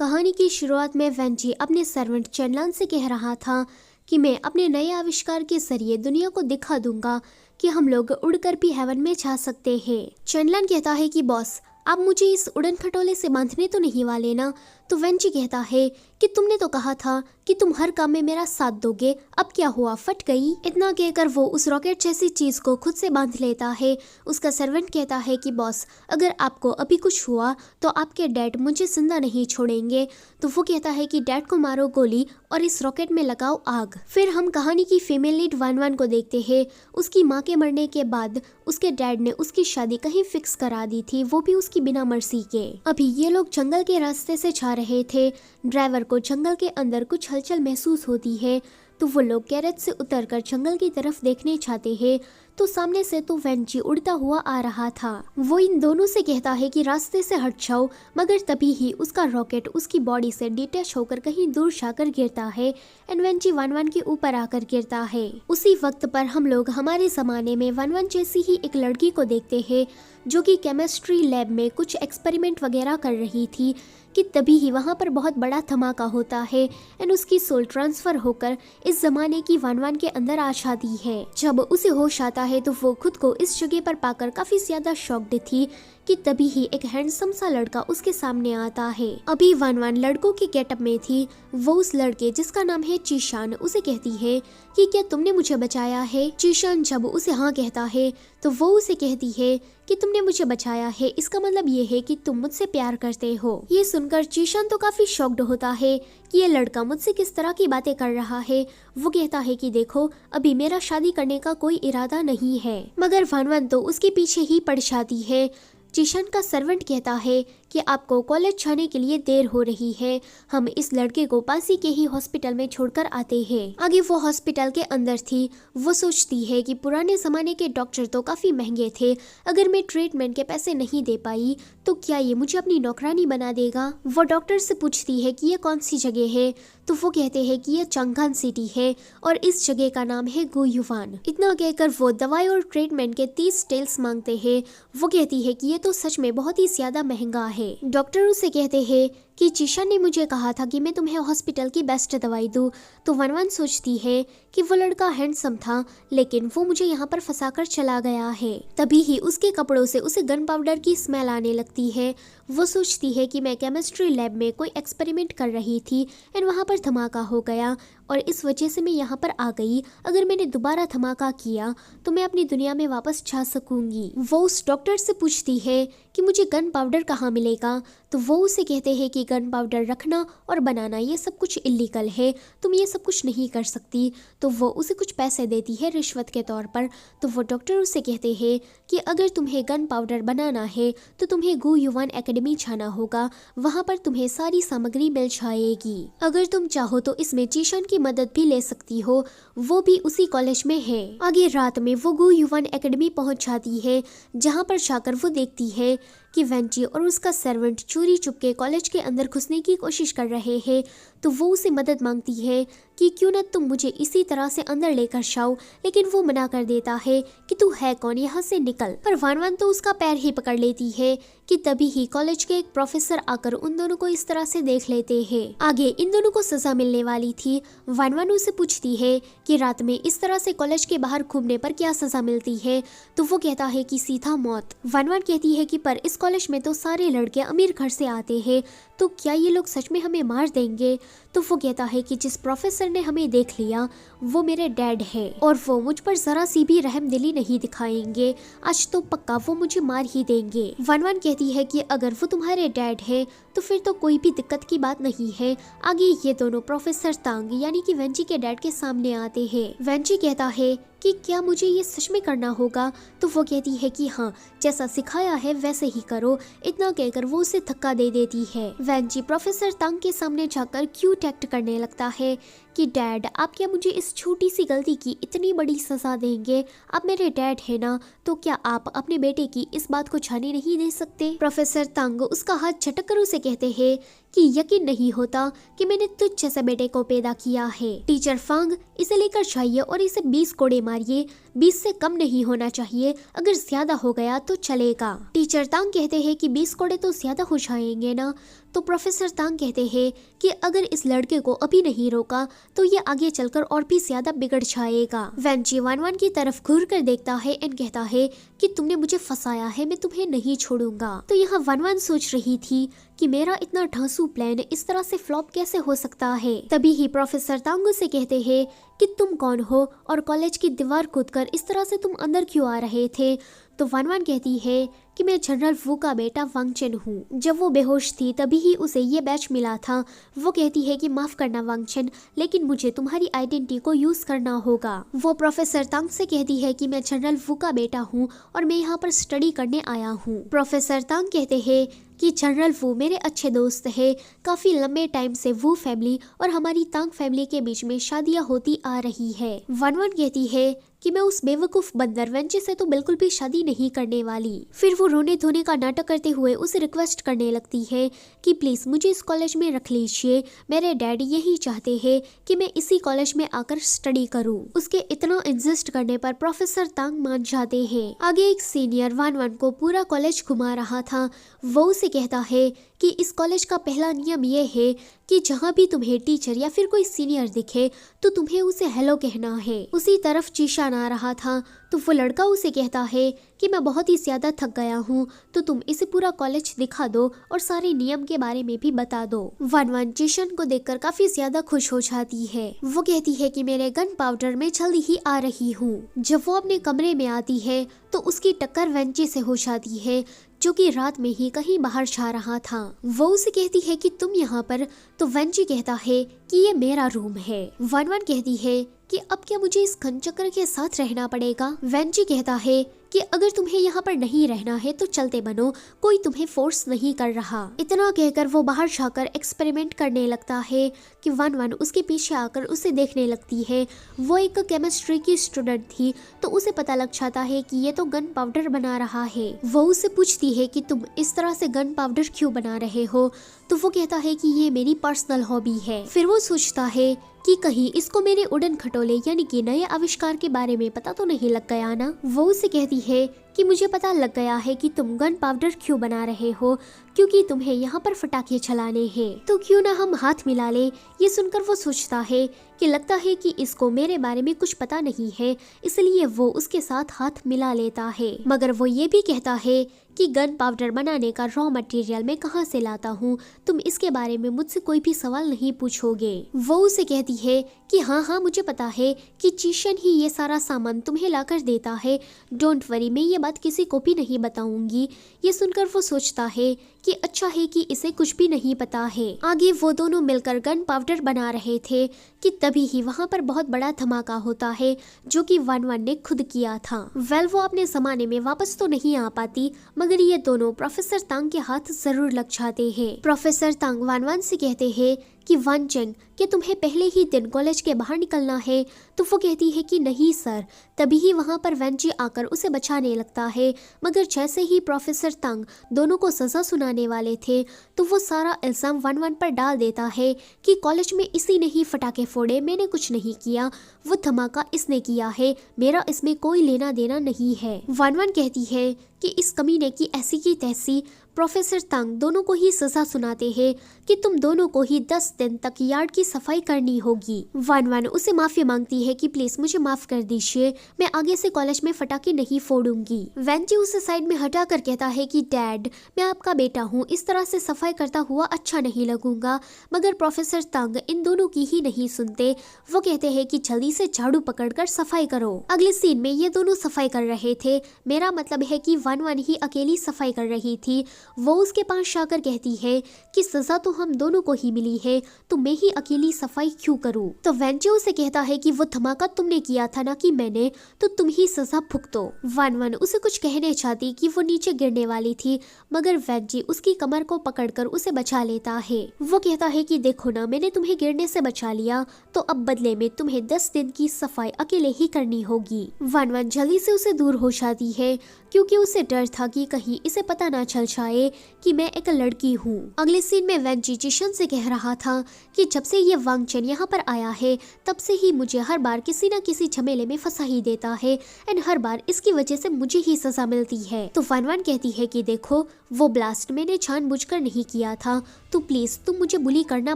कहानी की शुरुआत में वेंजी अपने सर्वेंट चेनलान से कह रहा था कि मैं अपने नए आविष्कार के जरिए दुनिया को दिखा दूंगा कि हम लोग उड़कर भी हेवन में जा सकते हैं। चेनलान कहता है कि बॉस, आप मुझे इस उड़न खटोले से बांधने तो नहीं वाले ना। तो वेंजी कहता है कि तुमने तो कहा था कि तुम हर काम में मेरा साथ दोगे, अब क्या हुआ, फट गई। इतना कहकर वो उस रॉकेट जैसी चीज को खुद से बांध लेता है। उसका सर्वेंट कहता है कि बॉस, अगर आपको अभी कुछ हुआ तो आपके डैड मुझे जिंदा नहीं छोड़ेंगे। तो वो कहता है कि डैड को मारो गोली और इस रॉकेट में लगाओ आग। फिर हम कहानी की फीमेल लीड वान को देखते हैं। उसकी माँ के मरने के बाद उसके डैड ने उसकी शादी कहीं फिक्स करा दी थी, वो भी उसकी बिना मर्जी के। अभी ये लोग जंगल के रास्ते से जा रहे थे। ड्राइवर को जंगल के अंदर कुछ हलचल महसूस होती है, तो वो लोग गैरेज से उतरकर जंगल की तरफ देखने चाहते हैं। तो सामने से तो वेंजी उड़ता हुआ आ रहा था। वो इन दोनों से कहता है कि रास्ते से हट जाओ, मगर तभी ही उसका रॉकेट उसकी बॉडी से डिटैच होकर कहीं दूर जाकर गिरता है एंड वेंजी वान के ऊपर आकर गिरता है। उसी वक्त पर हम लोग हमारे जमाने में वान जैसी ही एक लड़की को देखते हैं जो कि केमिस्ट्री लैब में कुछ एक्सपेरिमेंट वगैरह कर रही थी कि तभी ही वहाँ पर बहुत बड़ा धमाका होता है एंड उसकी सोल ट्रांसफर होकर इस जमाने की वान के अंदर आ जाती है। जब उसे होश आता है तो वो खुद को इस जगह पर पाकर काफी ज्यादा शॉक्ड थी कि तभी ही एक हैंडसम सा लड़का उसके सामने आता है। अभी वान लड़कों के गेटअप में थी। वो उस लड़के जिसका नाम है चीशान उसे कहती है कि क्या तुमने मुझे बचाया है। चीशान जब उसे हाँ कहता है तो वो उसे कहती है कि तुमने मुझे बचाया है, इसका मतलब ये है कि तुम मुझसे प्यार करते हो। ये सुनकर चीशान तो काफी शॉक्ड होता है कि ये लड़का मुझसे किस तरह की बातें कर रहा है। वो कहता है कि देखो, अभी मेरा शादी करने का कोई इरादा नहीं है, मगर वान तो उसके पीछे ही पड़ जाती है। चीशान का सर्वेंट कहता है कि आपको कॉलेज जाने के लिए देर हो रही है, हम इस लड़के को पास ही के ही हॉस्पिटल में छोड़कर आते हैं। आगे वो हॉस्पिटल के अंदर थी। वो सोचती है कि पुराने जमाने के डॉक्टर तो काफी महंगे थे, अगर मैं ट्रीटमेंट के पैसे नहीं दे पाई तो क्या ये मुझे अपनी नौकरानी बना देगा। वो डॉक्टर से पूछती है कि ये कौन सी जगह है, तो वो कहते हैं कि ये चंगान सिटी है और इस जगह का नाम है गुयुवान। इतना कहकर वो दवाई और ट्रीटमेंट के 30 टेल्स मांगते हैं। वो कहती है कि ये तो सच में बहुत ही ज्यादा महंगा है। डॉक्टर उसे कहते हैं कि चीशान ने मुझे कहा था कि मैं तुम्हें हॉस्पिटल की बेस्ट दवाई दूं। तो वान सोचती है कि वो लड़का हैंडसम था, लेकिन वो मुझे यहाँ पर फंसाकर चला गया है। तभी ही उसके कपड़ों से उसे गन पाउडर की स्मेल आने लगती है। वो सोचती है कि मैं केमिस्ट्री लैब में कोई एक्सपेरिमेंट कर रही थी एंड वहाँ पर धमाका हो गया और इस वजह से मैं यहाँ पर आ गई। अगर मैंने दोबारा धमाका किया तो मैं अपनी दुनिया में वापस जा सकूंगी। वो उस डॉक्टर से पूछती है कि मुझे गन पाउडर कहाँ मिलेगा। तो वो उसे कहते हैं कि गन पाउडर रखना और बनाना ये सब कुछ इलीगल है, तुम ये सब कुछ नहीं कर सकती। तो वो उसे कुछ पैसे देती है रिश्वत के तौर पर। तो वो डॉक्टर उसे कहते हैं कि अगर तुम्हें गन पाउडर बनाना है तो तुम्हें गुयुवान एकेडमी जाना होगा, वहाँ पर तुम्हें सारी सामग्री मिल जाएगी। अगर तुम चाहो तो इसमें चीशान की मदद भी ले सकती हो, वो भी उसी कॉलेज में है। आगे रात में वो गुयुवान एकेडमी पहुंच जाती है, जहाँ पर जाकर वो देखती है कि वेंजी और उसका सर्वेंट चोरी चुपके कॉलेज के अंदर घुसने की कोशिश कर रहे हैं। तो वो उसे मदद मांगती है कि क्यों न तुम मुझे इसी तरह से अंदर लेकर जाओ, लेकिन वो मना कर देता है कि तू है कौन, यहाँ से निकल। पर वान तो उसका पैर ही पकड़ लेती है कि तभी ही कॉलेज के एक प्रोफेसर आकर उन दोनों को इस तरह से देख लेते हैं। आगे इन दोनों को सजा मिलने वाली थी। वान उसे पूछती है कि रात में इस तरह से कॉलेज के बाहर घूमने पर क्या सजा मिलती है। तो वो कहता है कि सीधा मौत। वान कहती है कि पर इस कॉलेज में तो सारे लड़के अमीर घर से आते हैं, तो क्या ये लोग सच में हमें मार देंगे। तो वो कहता है कि जिस प्रोफेसर ने हमें देख लिया वो मेरे डैड है और वो मुझ पर जरा सी भी रहमदिली नहीं दिखाएंगे, आज तो पक्का वो मुझे मार ही देंगे। वान कहती है कि अगर वो तुम्हारे डैड है तो फिर तो कोई भी दिक्कत की बात नहीं है। आगे ये दोनों प्रोफेसर तांग यानी कि वेंजी के डैड के सामने आते हैं। वेंजी कहता है कि क्या मुझे ये सच में करना होगा। तो वो कहती है कि हाँ, जैसा सिखाया है वैसे ही करो। इतना कहकर वो उसे धक्का दे देती है। वेंजी प्रोफेसर तांग के सामने जाकर क्यूट एक्ट करने लगता है कि डैड, आप क्या मुझे इस छोटी सी गलती की इतनी बड़ी सजा देंगे। आप मेरे डैड है ना, तो क्या आप अपने बेटे की इस बात को जाने नहीं दे सकते। प्रोफेसर तांग उसका हाथ झटक कर उसे कहते हैं कि यकीन नहीं होता कि मैंने तुझ जैसे बेटे को पैदा किया है। टीचर फांग, इसे लेकर जाइए और इसे 20 कोड़े मारिए। 20 से कम नहीं होना चाहिए, अगर ज्यादा हो गया तो चलेगा। टीचर टीचर तांग कहते हैं कि 20 कोड़े तो ज्यादा हो जाएंगे ना। तो प्रोफेसर तांग कहते हैं कि अगर इस लड़के को अभी नहीं रोका तो ये आगे चलकर और भी ज्यादा बिगड़ जाएगा। वेंजी वन वन की तरफ घूर कर देखता है एंड कहता है कि तुमने मुझे फंसाया है, मैं तुम्हें नहीं छोड़ूंगा। तो यहाँ वन वन सोच रही थी कि मेरा इतना ढांसू प्लान इस तरह से फ्लॉप कैसे हो सकता है। तभी ही प्रोफेसर तांग से कहते हैं कि तुम कौन हो और कॉलेज की दीवार कूदकर इस तरह से तुम अंदर क्यों आ रहे थे। तो वन वन कहती है कि मैं जनरल वू का बेटा वांग चेन हूँ। जब वो बेहोश थी तभी ही उसे ये बैच मिला था। वो कहती है कि माफ करना वांग चेन, लेकिन मुझे तुम्हारी आइडेंटिटी को यूज करना होगा। वो प्रोफेसर तांग से कहती है कि मैं जनरल वू का बेटा हूँ और मैं यहाँ पर स्टडी करने आया हूँ। प्रोफेसर तांग कहते हैं कि जनरल वू मेरे अच्छे दोस्त है। काफी लंबे टाइम से वू फैमिली और हमारी तांग फैमिली के बीच में शादियां होती आ रही है। वन वन कहती है कि मैं उस बेवकूफ बंदर वेंची से तो बिल्कुल भी शादी नहीं करने वाली। फिर वो रोने धोने का नाटक करते हुए उसे रिक्वेस्ट करने लगती है कि प्लीज मुझे इस कॉलेज में रख लीजिए, मेरे डैडी यही चाहते हैं कि मैं इसी कॉलेज में आकर स्टडी करूं। उसके इतना इंसिस्ट करने पर प्रोफेसर तांग मान जाते हैं। आगे एक सीनियर वन वन को पूरा कॉलेज घुमा रहा था। वो उसे कहता है कि इस कॉलेज का पहला नियम ये है कि जहाँ भी तुम्हें टीचर या फिर कोई सीनियर दिखे तो तुम्हें उसे हेलो कहना है। उसी तरफ जीशान आ रहा था तो वो लड़का उसे कहता है कि मैं बहुत ही ज्यादा थक गया हूँ, तो तुम इसे पूरा कॉलेज दिखा दो और सारे नियम के बारे में भी बता दो। वन वन जीशान को देखकर काफी ज्यादा खुश हो जाती है। वो कहती है कि मेरे गन पाउडर में जल्दी ही आ रही हूँ। जब वो अपने कमरे में आती है तो उसकी टक्कर वेंची से हो जाती है, जो कि रात में ही कहीं बाहर जा रहा था। वो उसे कहती है कि तुम यहाँ पर, तो वेंची कहता है कि ये मेरा रूम है। वन वन कहती है कि अब क्या मुझे इस घनचक्र के साथ रहना पड़ेगा। वेंची कहता है कि अगर तुम्हें यहाँ पर नहीं रहना है तो चलते बनो, कोई तुम्हें फोर्स नहीं कर रहा। इतना कहकर वो बाहर जाकर एक्सपेरिमेंट करने लगता है कि वन वन उसके पीछे आकर उसे देखने लगती है। वो एक केमिस्ट्री की स्टूडेंट थी तो उसे पता लग जाता है कि ये तो गन पाउडर बना रहा है। वो उससे पूछती है कि तुम इस तरह से गन पाउडर क्यों बना रहे हो। तो वो कहता है कि ये मेरी पर्सनल हॉबी है। फिर वो सोचता है कि कहीं इसको मेरे उड़न खटोले यानी कि नए आविष्कार के बारे में पता तो नहीं लग गया ना। वो उसे कहती है कि मुझे पता लग गया है कि तुम गन पाउडर क्यों बना रहे हो, क्योंकि तुम्हें यहाँ पर फटाके चलाने हैं, तो क्यों ना हम हाथ मिला ले। ये सुनकर वो सोचता है कि लगता है कि इसको मेरे बारे में कुछ पता नहीं है, इसलिए वो उसके साथ हाथ मिला लेता है। मगर वो ये भी कहता है कि गन पाउडर बनाने का रॉ मटेरियल मैं कहाँ से लाता हूँ, तुम इसके बारे में मुझसे कोई भी सवाल नहीं पूछोगे। वो उसे कहती है कि हाँ मुझे पता है कि चीशन ही ये सारा सामान तुम्हें लाकर देता है, डोंट वरी, मैं ये बात किसी को भी नहीं बताऊंगी। ये सुनकर वो सोचता है कि अच्छा है कि इसे कुछ भी नहीं पता है। आगे वो दोनों मिलकर गन पाउडर बना रहे थे कि तभी ही वहाँ पर बहुत बड़ा धमाका होता है, जो कि वन वन ने खुद किया था। वो अपने जमाने में वापस तो नहीं आ पाती, मगर ये दोनों प्रोफेसर तांग के हाथ जरूर लग जाते हैं। प्रोफेसर तांग वन वन से कहते हैं कि वन चेंग, कि तुम्हें पहले ही दिन कॉलेज के बाहर निकलना है। तो वो कहती है कि नहीं सर। तभी ही वहाँ पर वेंची आकर उसे बचाने लगता है, मगर जैसे ही प्रोफेसर तांग दोनों को सजा सुनाने वाले थे तो वो सारा इल्जाम वन वन पर डाल देता है कि कॉलेज में इसी ने ही फटाके फोड़े, मैंने कुछ नहीं किया, वो धमाका इसने किया है, मेरा इसमें कोई लेना देना नहीं है। वन वन कहती है कि इस कमीने की ऐसी की तैसी। प्रोफेसर तांग दोनों को ही सजा सुनाते हैं कि तुम दोनों को ही 10 दिन तक यार्ड की सफाई करनी होगी। वन वन उसे माफी मांगती है कि प्लीज मुझे माफ कर दीजिए, मैं आगे से कॉलेज में फटाके नहीं फोड़ूंगी। वेंची उसे साइड में हटाकर कहता है कि डैड, मैं आपका बेटा हूँ, इस तरह से सफाई करता हुआ अच्छा नहीं लगूंगा। मगर प्रोफेसर तांग इन दोनों की ही नहीं सुनते। वो कहते हैं कि जल्दी से झाड़ू पकड़कर सफाई करो। अगले सीन में ये दोनों सफाई कर रहे थे, मेरा मतलब है कि वन वन ही अकेली सफाई कर रही थी। वो उसके पास जाकर कहती है कि सजा तो हम दोनों को ही मिली है, तो मैं ही अकेली सफाई क्यों करूं। तो वेंची उसे कहता है कि वो धमाका तुमने किया था ना कि मैंने, तो तुम ही सजा भुगतो। वन वन उसे कुछ कहने चाहती कि वो नीचे गिरने वाली थी, मगर वेंची उसकी कमर को पकड़कर उसे बचा लेता है। वो कहता है कि देखो ना, मैंने तुम्हें गिरने से बचा लिया, तो अब बदले में तुम्हें 10 दिन की सफाई अकेले ही करनी होगी। वन वन जल्दी से उसे दूर हो जाती है। क्योंकि उसे डर था कि कहीं इसे पता ना चल जाए कि मैं एक लड़की हूँ। अगले सीन में वेंजी जिशन से कह रहा था कि जब से ये वांग चेन यहाँ पर आया है तब से ही मुझे हर बार किसी न किसी झमेले में फंसा ही देता है एंड हर बार इसकी वजह से मुझे ही सजा मिलती है। तो वान वान कहती है कि देखो वो ब्लास्ट मैंने जानबूझकर नहीं किया था, तो प्लीज तुम मुझे बुली करना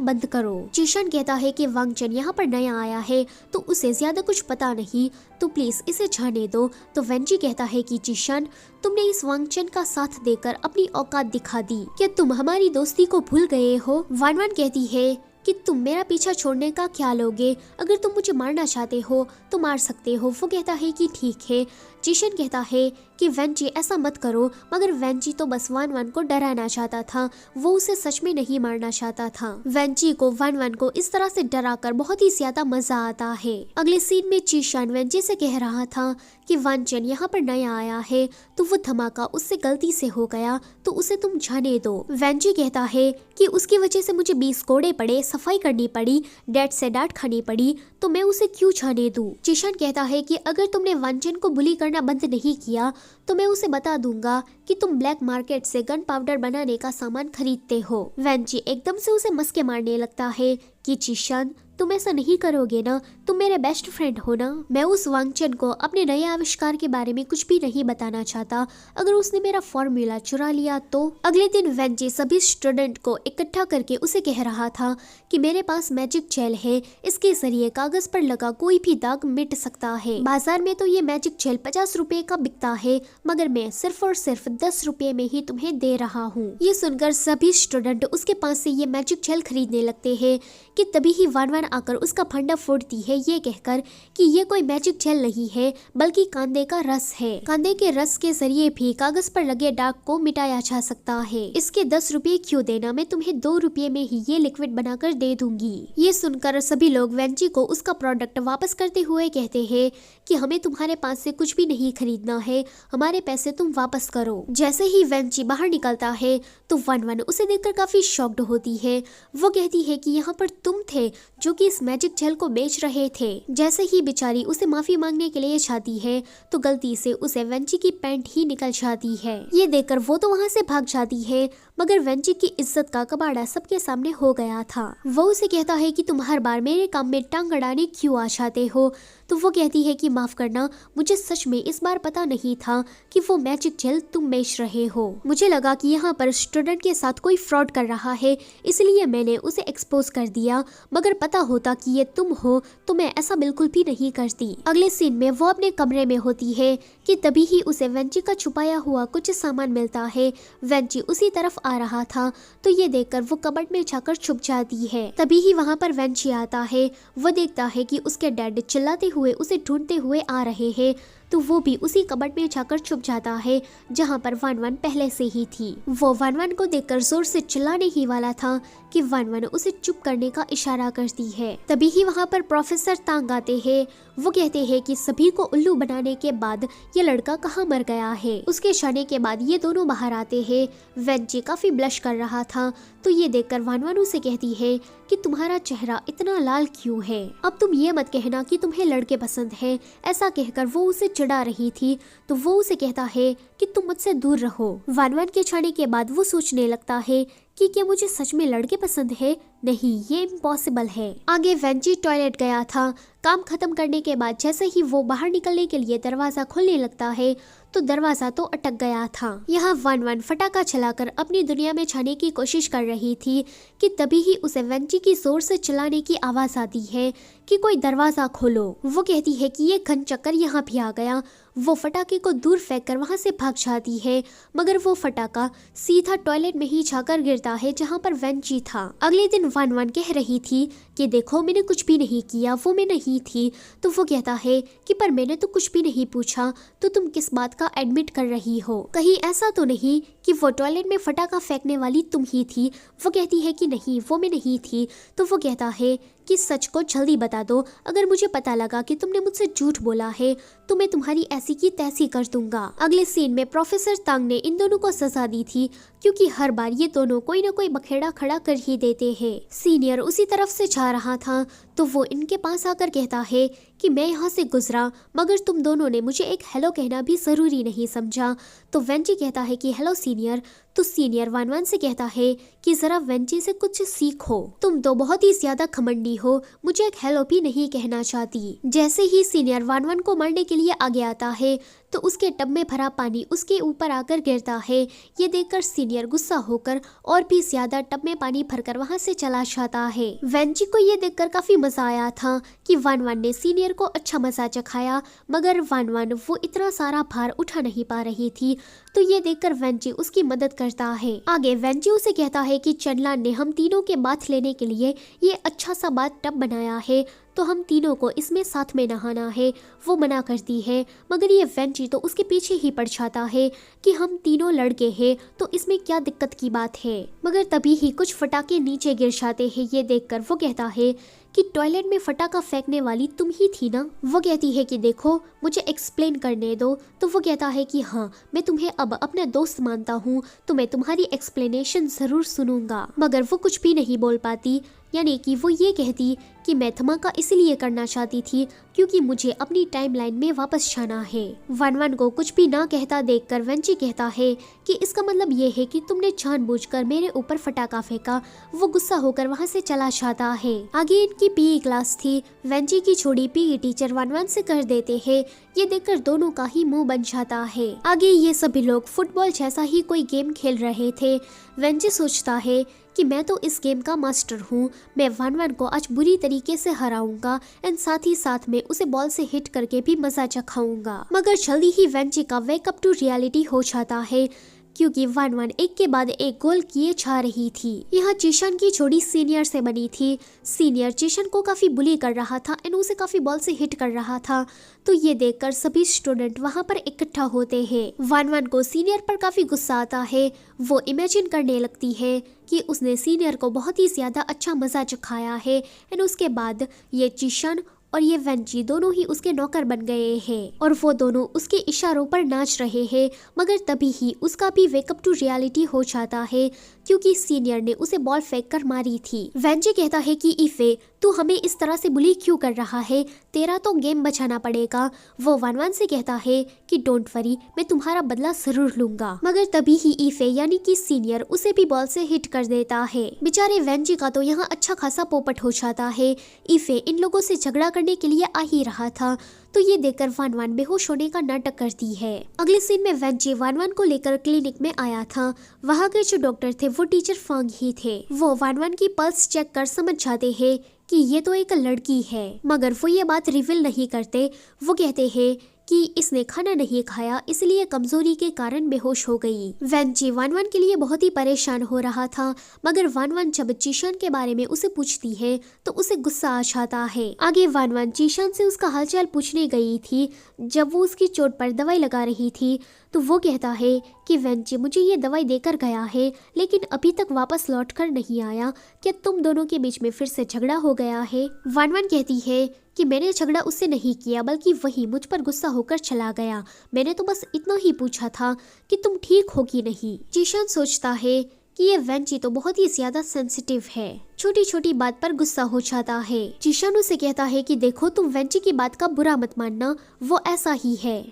बंद करो। जिशन कहता है कि वांग चेन यहाँ पर नया आया है तो उसे ज्यादा कुछ पता नहीं, तो प्लीज इसे जाने दो। तो वेंजी कहता है कि जिशन तुमने इस वांग चेन का साथ देकर अपनी औकात दिखा दी, क्या तुम हमारी दोस्ती को भूल गए हो? वान वान कहती है कि तुम मेरा पीछा छोड़ने का क्या लोगे, अगर तुम मुझे मारना चाहते हो तो मार सकते हो। वो कहता है कि ठीक है। जिशन कहता है कि वेंजी ऐसा मत करो, मगर वेंजी तो बस वान वान को डराना चाहता था, वो उसे सच में नहीं मारना चाहता था। वेंजी को वान वान को इस तरह से डराकर बहुत ही ज्यादा मजा आता है। अगले सीन में जिशन वेंजी से कह रहा था कि वान चेन यहाँ पर नया आया है तो वो धमाका उससे गलती से हो गया, तो उसे तुम जाने दो। वेंजी कहता है कि उसकी वजह से मुझे 20 कोड़े पड़े, सफाई करनी पड़ी, डैड से डांट खानी पड़ी, तो मैं उसे क्यों जाने दूं? जिशन कहता है कि अगर तुमने वान चेन को बुली करना बंद नहीं किया तो मैं उसे बता दूंगा कि तुम ब्लैक मार्केट से गन पाउडर बनाने का सामान खरीदते हो। वेंजी एकदम से उसे मस्के मारने लगता है कि जिशन तुम ऐसा नहीं करोगे ना, तुम मेरे बेस्ट फ्रेंड हो ना। मैं उस वांग चेन को अपने नए आविष्कार के बारे में कुछ भी नहीं बताना चाहता, अगर उसने मेरा फॉर्मूला चुरा लिया तो। अगले दिन वेंजी सभी स्टूडेंट को इकट्ठा करके उसे कह रहा था कि मेरे पास मैजिक जेल है, इसके जरिए कागज पर लगा कोई भी दाग मिट सकता है। बाजार में तो ये मैजिक जेल 50 रुपए का बिकता है, मगर मैं सिर्फ और सिर्फ 10 रुपए में ही तुम्हें दे रहा हूँ। ये सुनकर सभी स्टूडेंट उसके पास से ये मैजिक जेल खरीदने लगते हैं कि तभी ही वान वान आकर उसका फंडा फोड़ती है, ये कहकर कि ये कोई मैजिक जेल नहीं है बल्कि कांदे का रस है। कांदे के रस के जरिए भी कागज पर लगे दाग को मिटाया जा सकता है। इसके 10 रुपए क्यों देना, मैं तुम्हें 2 रुपए में ही ये लिक्विड बनाकर दे दूंगी। ये सुनकर सभी लोग वेंजी को उसका प्रोडक्ट वापस करते हुए कहते हैं कि हमें तुम्हारे पास से कुछ भी नहीं खरीदना है, हमारे पैसे तुम वापस करो। जैसे ही वेंजी बाहर निकलता है तो वन वन उसे देखकर काफी शॉक्ड होती है। वो कहती है कि यहाँ पर तुम थे जो कि इस मैजिक जेल को बेच रहे थे। जैसे ही बेचारी उसे माफी मांगने के लिए जाती है तो गलती से उसे वेंजी की पैंट ही निकल जाती है। ये देखकर वो तो वहाँ से भाग जाती है, मगर वेंजी की इज्जत का कबाड़ा सबके सामने हो गया था। वो उसे कहता है कि तुम हर बार मेरे काम में टांग अड़ाने क्यों आ जाते हो। तो वो कहती है कि माफ करना, मुझे सच में इस बार पता नहीं था कि वो मैजिक जेल तुम बेच रहे हो। मुझे लगा कि यहाँ पर स्टूडेंट के साथ कोई फ्रॉड कर रहा है, इसलिए मैंने उसे एक्सपोज कर दिया, मगर पता होता कि ये तुम हो तो मैं ऐसा बिल्कुल भी नहीं करती। अगले सीन में वो अपने कमरे में होती है कि तभी ही उसे वेंजी का छुपाया हुआ कुछ सामान मिलता है। वेंजी उसी तरफ आ रहा था तो ये देखकर वो कबर्ड में जाकर छुप जाती है। तभी ही वहाँ पर वेंजी आता है। वो देखता है कि उसके डैड चिल्लाते हुए उसे ढूंढते हुए आ रहे हैं, तो वो भी उसी कबर्ड में जाकर छुप जाता है जहाँ पर वन वन पहले से ही थी। वो वन वन को देखकर जोर से चिल्लाने ही वाला था कि वन वन उसे चुप करने का इशारा करती है। तभी ही वहाँ पर प्रोफेसर तांग आते हैं। वो कहते हैं कि सभी को उल्लू बनाने के बाद ये लड़का कहाँ मर गया है। उसके जाने के बाद ये दोनों बाहर आते हैं। वेंजी काफी ब्लश कर रहा था तो ये देखकर वन वन उसे कहती है कि तुम्हारा चेहरा इतना लाल क्यों है, अब तुम ये मत कहना कि तुम्हें लड़के पसंद है। ऐसा कहकर वो उसे चिढ़ा रही थी तो वो उसे कहता है कि तुम मुझसे दूर रहो। वन वन के जाने के बाद वो सोचने लगता है कि क्या मुझे सच में लड़के पसंद है, नहीं ये इम्पॉसिबल है। आगे वेंजी टॉयलेट गया था। काम खत्म करने के बाद जैसे ही वो बाहर निकलने के लिए दरवाजा खोलने लगता है तो दरवाजा तो अटक गया था। यहाँ वन वन फटाका चलाकर अपनी दुनिया में जाने की कोशिश कर रही थी कि तभी ही उसे वेंजी की जोर से चिल्लाने की आवाज आती है कि कोई दरवाजा खोलो। वो कहती है कि ये घन चक्कर यहाँ भी आ गया। वो फटाके को दूर फेंक कर वहाँ से भाग जाती है, मगर वो फटाका सीधा टॉयलेट में ही जाकर गिरता है जहाँ पर वेंजी था। अगले दिन वन वन कह रही थी कि देखो मैंने कुछ भी नहीं किया, वो मैं नहीं थी। तो वो कहता है कि पर मैंने तो कुछ भी नहीं पूछा, तो तुम किस बात का एडमिट कर रही हो, कहीं ऐसा तो नहीं कि वो टॉयलेट में फटाका फेंकने वाली तुम ही थी। वो कहती है कि नहीं वो मैं नहीं थी। तो वो कहता है कि सच को जल्दी बता दो, अगर मुझे पता लगा कि तुमने मुझसे झूठ बोला है तो मैं तुम्हारी ऐसी की तैसी कर दूंगा। अगले सीन में प्रोफेसर तांग ने इन दोनों को सजा दी थी क्योंकि हर बार ये दोनों कोई ना कोई बखेड़ा खड़ा कर ही देते हैं। सीनियर उसी तरफ से जा रहा था तो वो इनके पास आकर कहता है कि मैं यहाँ से गुजरा मगर तुम दोनों ने मुझे एक हेलो कहना भी ज़रूरी नहीं समझा। तो वेंजी कहता है कि हेलो सीनियर। तो सीनियर वान से कहता है कि ज़रा वेंजी से कुछ सीखो, तुम तो बहुत ही ज़्यादा घमंडी हो, मुझे एक हेलो भी नहीं कहना चाहती। जैसे ही सीनियर वान को मारने के लिए आगे आता है तो उसके टब में भरा पानी उसके ऊपर आकर गिरता है। ये देखकर सीनियर गुस्सा होकर और भी ज्यादा टब में पानी भरकर वहां से चला जाता है। वेंजी को ये देखकर काफी मजा आया था कि वान ने सीनियर को अच्छा मजा चखाया, मगर वान वो इतना सारा भार उठा नहीं पा रही थी। तो ये देखकर वेंजी उसकी मदद करता है। आगे वेंजी उसे कहता है कि चेनलान ने हम तीनों के बाथ लेने के लिए ये अच्छा सा बाथ टब बनाया है, तो हम तीनों को इसमें साथ में नहाना है। वो मना करती है मगर ये वेंजी तो उसके पीछे ही पड़ जाता है कि हम तीनों लड़के हैं तो इसमें क्या दिक्कत की बात है। मगर तभी ही कुछ फटाके नीचे गिर जाते हैं। ये देखकर वो कहता है कि टॉयलेट में फटाका फेंकने वाली तुम ही थी ना। वो कहती है कि देखो मुझे एक्सप्लेन करने दो। तो वो कहता है कि हाँ, मैं तुम्हें अब अपना दोस्त मानता हूँ तो मैं तुम्हारी एक्सप्लेनेशन जरूर सुनूंगा। मगर वो कुछ भी नहीं बोल पाती, यानी कि वो ये कहती कि मैं धमाका इसलिए करना चाहती थी क्योंकि मुझे अपनी टाइमलाइन में वापस जाना है। वान को कुछ भी ना कहता देखकर वेंजी कहता है कि इसका मतलब ये है कि तुमने जानबूझकर मेरे ऊपर फटाका फेंका। वो गुस्सा होकर वहाँ से चला जाता है। आगे इनकी पीई क्लास थी। वेंजी की छोड़ी पीई टीचर वान से कर देते हैं। ये देखकर दोनों का ही मुंह बन जाता है। आगे ये सभी लोग फुटबॉल जैसा ही कोई गेम खेल रहे थे। वेंजी सोचता है कि मैं तो इस गेम का मास्टर हूँ, मैं वान को आज बुरी तरीके से हराऊंगा एंड साथ ही साथ में उसे बॉल से हिट करके भी मजा चखाऊंगा। मगर जल्दी ही वेंजी का वेकअप टू रियलिटी हो जाता है क्योंकि वान एक के बाद एक गोल किए जा रही थी। यहाँ चीशन की जोड़ी सीनियर से बनी थी। सीनियर चीशन को काफी बुली कर रहा था एंड उसे काफी बॉल से हिट कर रहा था। तो ये देखकर सभी स्टूडेंट वहाँ पर इकट्ठा होते हैं। वान को सीनियर पर काफी गुस्सा आता है। वो इमेजिन करने लगती है कि उसने सीनियर को बहुत ही ज्यादा अच्छा मजा चखाया है एंड उसके बाद ये चीशन और ये वेंजी दोनों ही उसके नौकर बन गए हैं और वो दोनों उसके इशारों पर नाच रहे हैं। मगर तभी ही उसका भी वेकअप टू रियलिटी हो जाता है क्योंकि सीनियर ने उसे बॉल फेंक कर मारी थी। वेंजी कहता है कि इफे तू हमें इस तरह से बुली क्यों कर रहा है, तेरा तो गेम बचाना पड़ेगा। वो वान से कहता है कि डोंट वरी, मैं तुम्हारा बदला जरूर लूंगा। मगर तभी ही इफे यानी कि सीनियर उसे भी बॉल से हिट कर देता है। बेचारे वेंजी का तो यहाँ अच्छा खासा पोपट हो जाता है। इफे इन लोगों से झगड़ा करने के लिए आ ही रहा था। तो ये देखकर वान बेहोश होने का नाटक करती है। अगले सीन में वेंजी वान को लेकर क्लिनिक में आया था। वहाँ के जो डॉक्टर थे वो टीचर फांग ही थे। वो वान की पल्स चेक कर समझ जाते हैं कि ये तो एक लड़की है, मगर वो ये बात रिवील नहीं करते। वो कहते हैं कि इसने खाना नहीं खाया इसलिए कमजोरी के कारण बेहोश हो गई। वेंजी वान के लिए बहुत ही परेशान हो रहा था, मगर वान जब चीशान के बारे में उसे पूछती है तो उसे गुस्सा आ जाता है। आगे वान चीशान से उसका हालचाल पूछने गई थी जब वो उसकी चोट पर दवाई लगा रही थी। तो वो कहता है कि वेंजी मुझे ये दवाई देकर गया है लेकिन अभी तक वापस लौट कर नहीं आया, क्या तुम दोनों के बीच में फिर से झगड़ा हो गया है। वान कहती है कि मैंने झगड़ा उससे नहीं किया बल्कि वही मुझ पर गुस्सा होकर चला गया, मैंने तो बस इतना ही पूछा था कि तुम ठीक हो कि नहीं। चीशान सोचता है कि ये वेंजी तो बहुत ही ज्यादा सेंसिटिव है, छोटी छोटी बात पर गुस्सा हो जाता है। चीशान उसे कहता है कि देखो तुम वेंजी की बात का बुरा मत मानना, वो ऐसा ही है।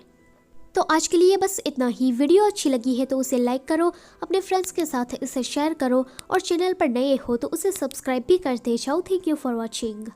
तो आज के लिए बस इतना ही। वीडियो अच्छी लगी है तो उसे लाइक करो, अपने फ्रेंड्स के साथ इसे शेयर करो और चैनल पर नए हो तो उसे सब्सक्राइब भी करते जाओ। Thank you for watching.